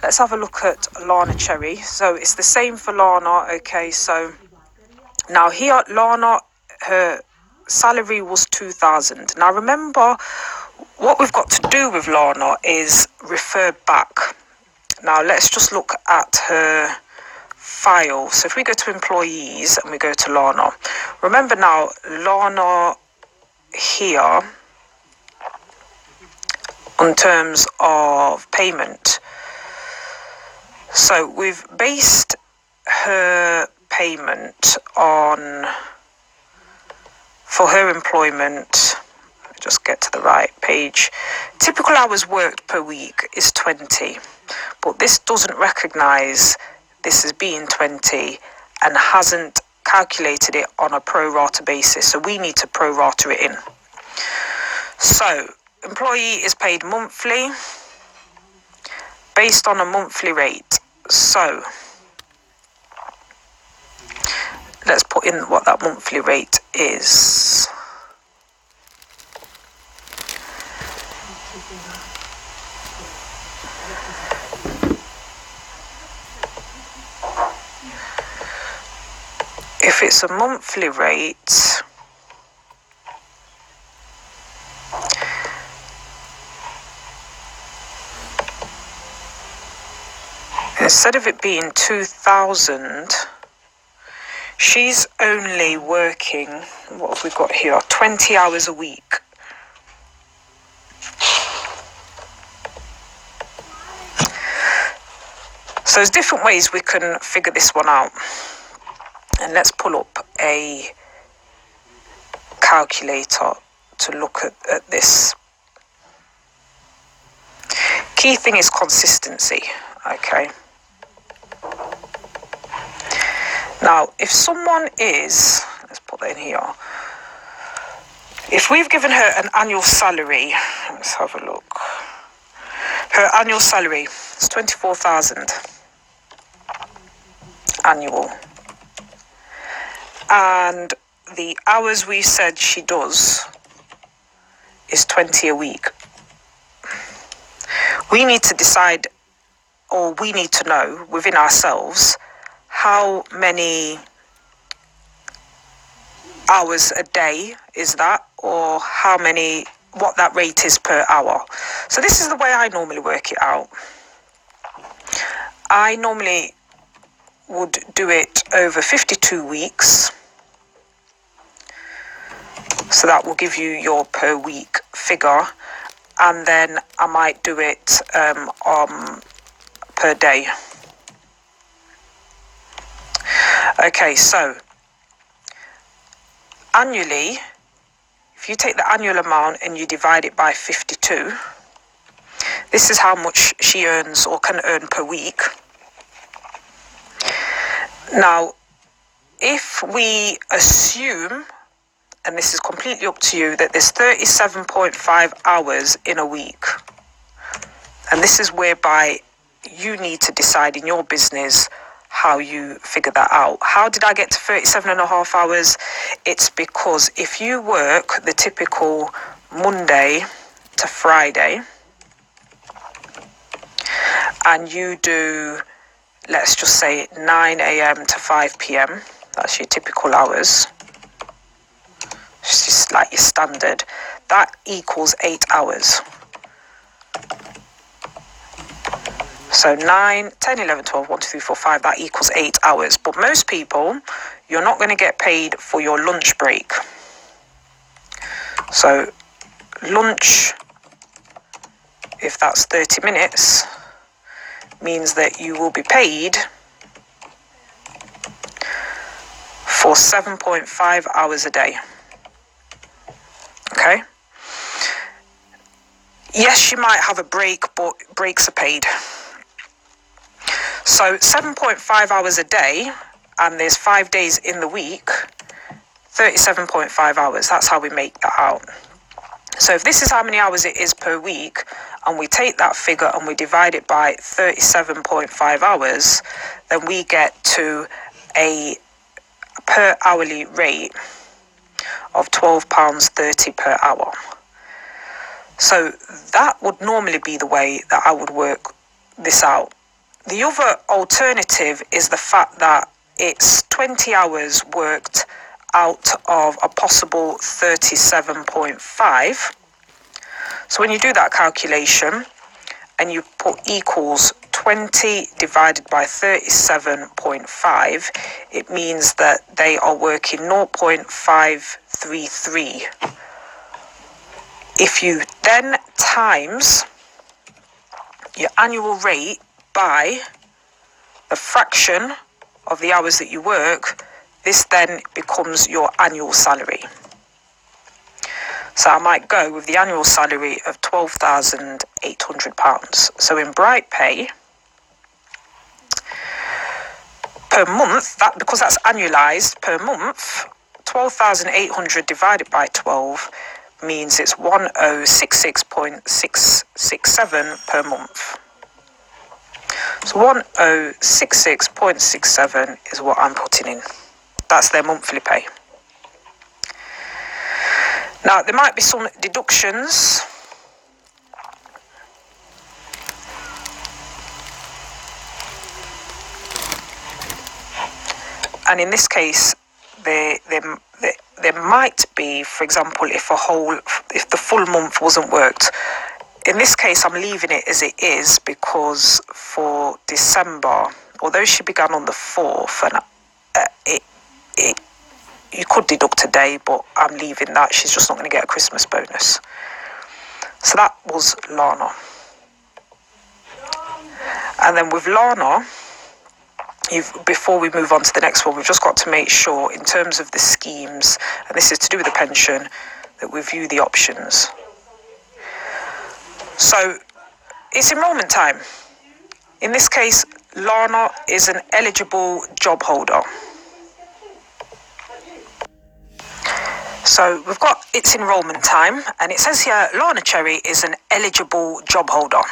Let's have a look at Lana Cherry. So it's the same for Lana. Okay, so now here, Lana, her salary was 2,000. Now remember, what we've got to do with Lana is refer back. Now let's just look at her file. So if we go to employees and we go to Lana, remember now, Lana here, on terms of payment, so we've based her payment on, for her employment, let me just get to the right page, typical hours worked per week is 20, but this doesn't recognise this as being 20 and hasn't calculated it on a pro rata basis, so we need to pro rata it in. So employee is paid monthly based on a monthly rate. So let's put in what that monthly rate is. If it's a monthly rate, instead of it being 2,000, she's only working, what have we got here, 20 hours a week. So there's different ways we can figure this one out. And let's pull up a calculator to look at this. Key thing is consistency, okay? Now, if someone is, let's put that in here. If we've given her an annual salary, let's have a look. Her annual salary is 24,000 annual. And the hours we said she does is 20 a week. We need to decide, or we need to know within ourselves, how many hours a day is that, or how many, what that rate is per hour. So this is the way I normally work it out. I normally would do it over 52 weeks. So that will give you your per week figure. And then I might do it per day. Okay, so annually, if you take the annual amount and you divide it by 52, this is how much she earns or can earn per week. Now, if we assume, and this is completely up to you, that there's 37.5 hours in a week, and this is whereby you need to decide in your business how you figure that out. How did I get to 37.5 hours? It's because if you work the typical Monday to Friday and you do, let's just say 9 a.m. to 5 p.m, that's your typical hours, it's just like your standard, that equals 8 hours. So 9, 10, 11, 12, 1, 2, 3, 4, 5, that equals 8 hours. But most people, you're not going to get paid for your lunch break. So lunch, if that's 30 minutes, means that you will be paid for 7.5 hours a day. Okay? Yes, you might have a break, but breaks are paid. So 7.5 hours a day, and there's 5 days in the week, 37.5 hours. That's how we make that out. So if this is how many hours it is per week, and we take that figure and we divide it by 37.5 hours, then we get to a per hourly rate of £12.30 per hour. So that would normally be the way that I would work this out. The other alternative is the fact that it's 20 hours worked out of a possible 37.5. So when you do that calculation and you put equals 20 divided by 37.5, it means that they are working 0.533. If you then times your annual rate by the fraction of the hours that you work, this then becomes your annual salary. So I might go with the annual salary of £12,800. So in Bright Pay, per month, because that's annualized per month, 12,800 divided by 12 means it's 1066.667 per month. So 1066.67 is what I'm putting in. That's their monthly pay. Now, there might be some deductions. And in this case, there might be, for example, if the full month wasn't worked. In this case, I'm leaving it as it is because for December, although she began on the 4th, and you could deduct a day, but I'm leaving that. She's just not going to get a Christmas bonus. So that was Lana. And then with Lana, before we move on to the next one, we've just got to make sure in terms of the schemes, and this is to do with the pension, that we view the options. So it's enrolment time. In this case, Lana is an eligible job holder. So we've got its enrolment time, and it says here, Lana Cherry is an eligible job holder.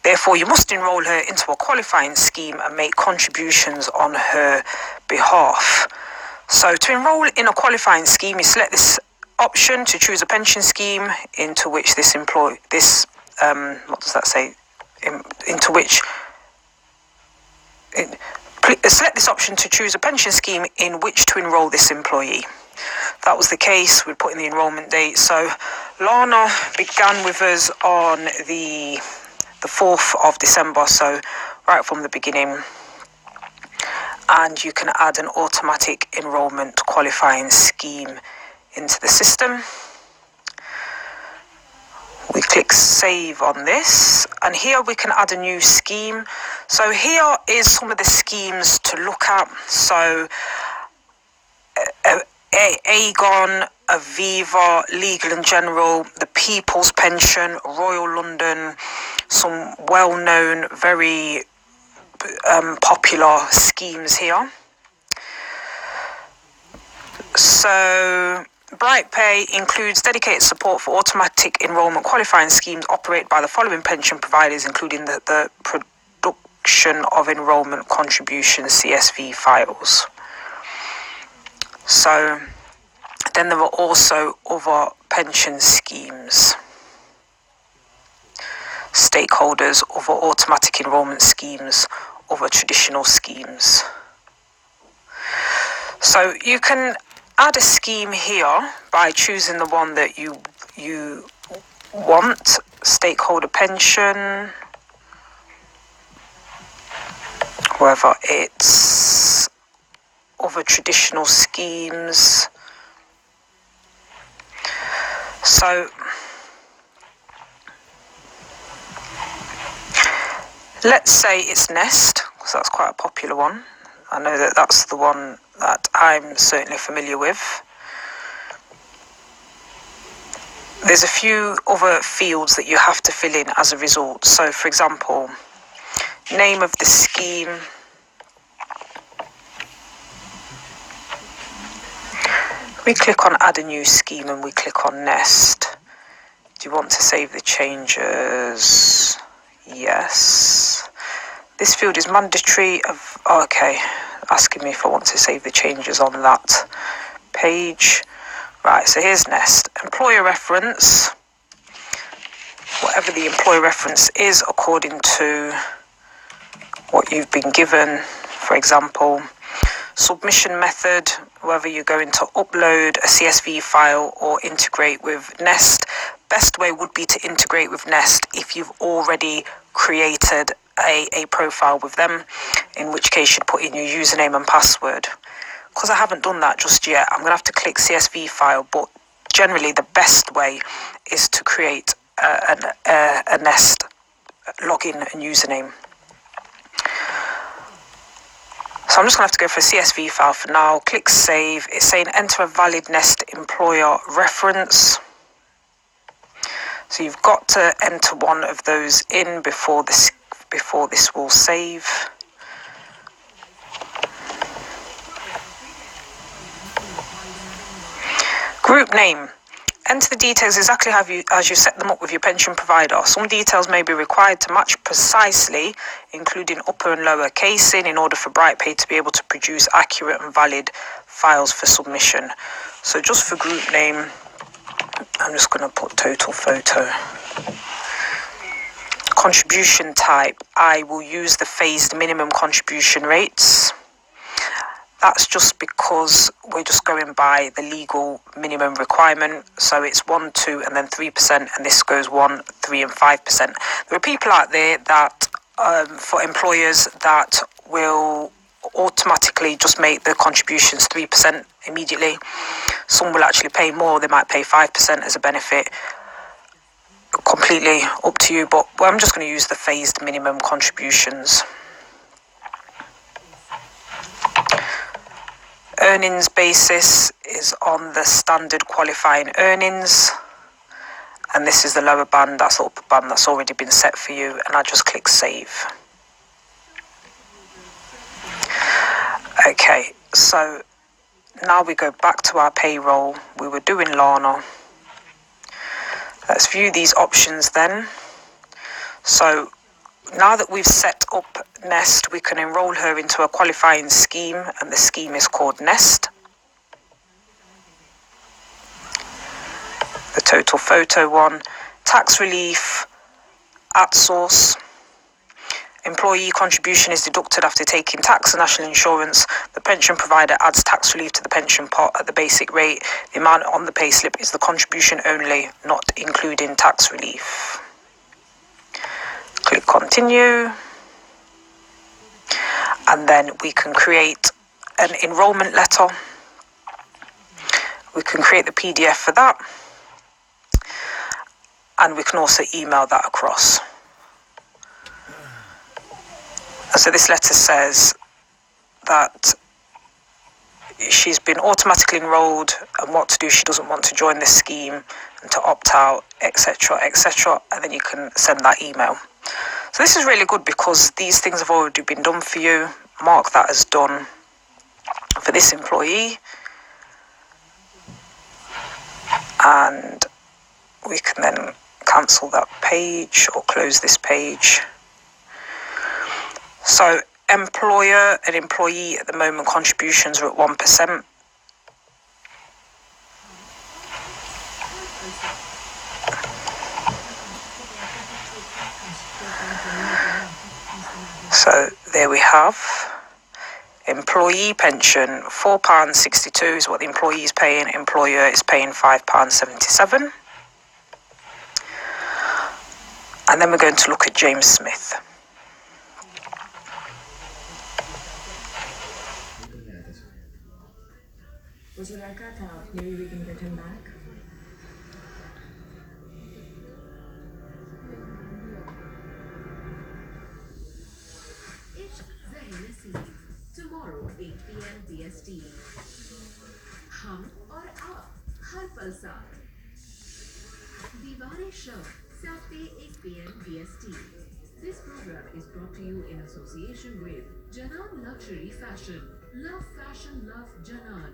Therefore, you must enroll her into a qualifying scheme and make contributions on her behalf. So to enroll in a qualifying scheme, you select this option to choose a pension scheme into which select this option to choose a pension scheme in which to enroll this employee. If that was the case, we'd put in the enrolment date. So Lana began with us on the 4th of December, so right from the beginning. And you can add an automatic enrolment qualifying scheme into the system. We click save on this, and here we can add a new scheme. So here is some of the schemes to look at. So Aegon, Aviva, Legal and General, the People's Pension, Royal London, some well-known, very popular schemes here. So Bright Pay includes dedicated support for automatic enrolment qualifying schemes operated by the following pension providers, including the production of enrolment contribution CSV files. So then there are also other pension schemes, stakeholders, other automatic enrolment schemes, other traditional schemes. So you can add a scheme here by choosing the one that you want, stakeholder pension, whether it's other traditional schemes. So let's say it's Nest, because that's quite a popular one. I know that that's the one that I'm certainly familiar with. There's a few other fields that you have to fill in as a result. So for example, name of the scheme, we click on add a new scheme and we click on Nest. Do you want to save the changes? Yes. This field is mandatory. Okay, asking me if I want to save the changes on that page. Right, so here's Nest. Employer reference. whatever the employer reference is according to what you've been given. For example, submission method, whether you're going to upload a CSV file or integrate with Nest. Best way would be to integrate with Nest if you've already created a profile with them, in which case you'd put in your username and password. Because I haven't done that just yet, I'm going to have to click CSV file, but generally the best way is to create a Nest login and username. So I'm just going to have to go for a CSV file for now. Click save. It's saying enter a valid Nest employer reference. So you've got to enter one of those in before this will save. Group name. Enter the details exactly as you set them up with your pension provider. Some details may be required to match precisely, including upper and lower casing, in order for BrightPay to be able to produce accurate and valid files for submission. So just for group name, I'm just going to put total photo. Contribution type, I will use the phased minimum contribution rates. That's just because we're just going by the legal minimum requirement. So it's 1%, 2%, and then 3%, and this goes 1%, 3%, and 5%. There are people out there that, for employers, that will automatically just make the contributions 3% immediately. Some will actually pay more. They might pay 5% as a benefit. Completely up to you, but I'm just going to use the phased minimum contributions. Earnings basis is on the standard qualifying earnings, and this is the lower band, that's the upper band that's already been set for you, and I just click save. Okay, so now we go back to our payroll. We were doing Lana. Let's view these options then. So now that we've set up Nest, we can enroll her into a qualifying scheme, and the scheme is called Nest. The total photo one, tax relief at source. Employee contribution is deducted after taking tax and national insurance. The pension provider adds tax relief to the pension pot at the basic rate. The amount on the payslip is the contribution only, not including tax relief. Click continue. And then we can create an enrollment letter. We can create the PDF for that. And we can also email that across. And so this letter says that she's been automatically enrolled and what to do if she doesn't want to join the scheme and to opt out, etc., etc. And then you can send that email. So this is really good because these things have already been done for you. Mark that as done for this employee. And we can then cancel that page or close this page. So employer and employee at the moment contributions are at 1%. So there we have employee pension, £4.62 is what the employee is paying. Employer is paying £5.77. And then we're going to look at James Smith. Would you like our help? Maybe we can get him back. Tomorrow 8 p.m. DST. हम और आप हर पल साथ. Diwali show Saturday 8 p.m. DST. This program is brought to you in association with Janan Luxury Fashion. Love fashion, love Janan.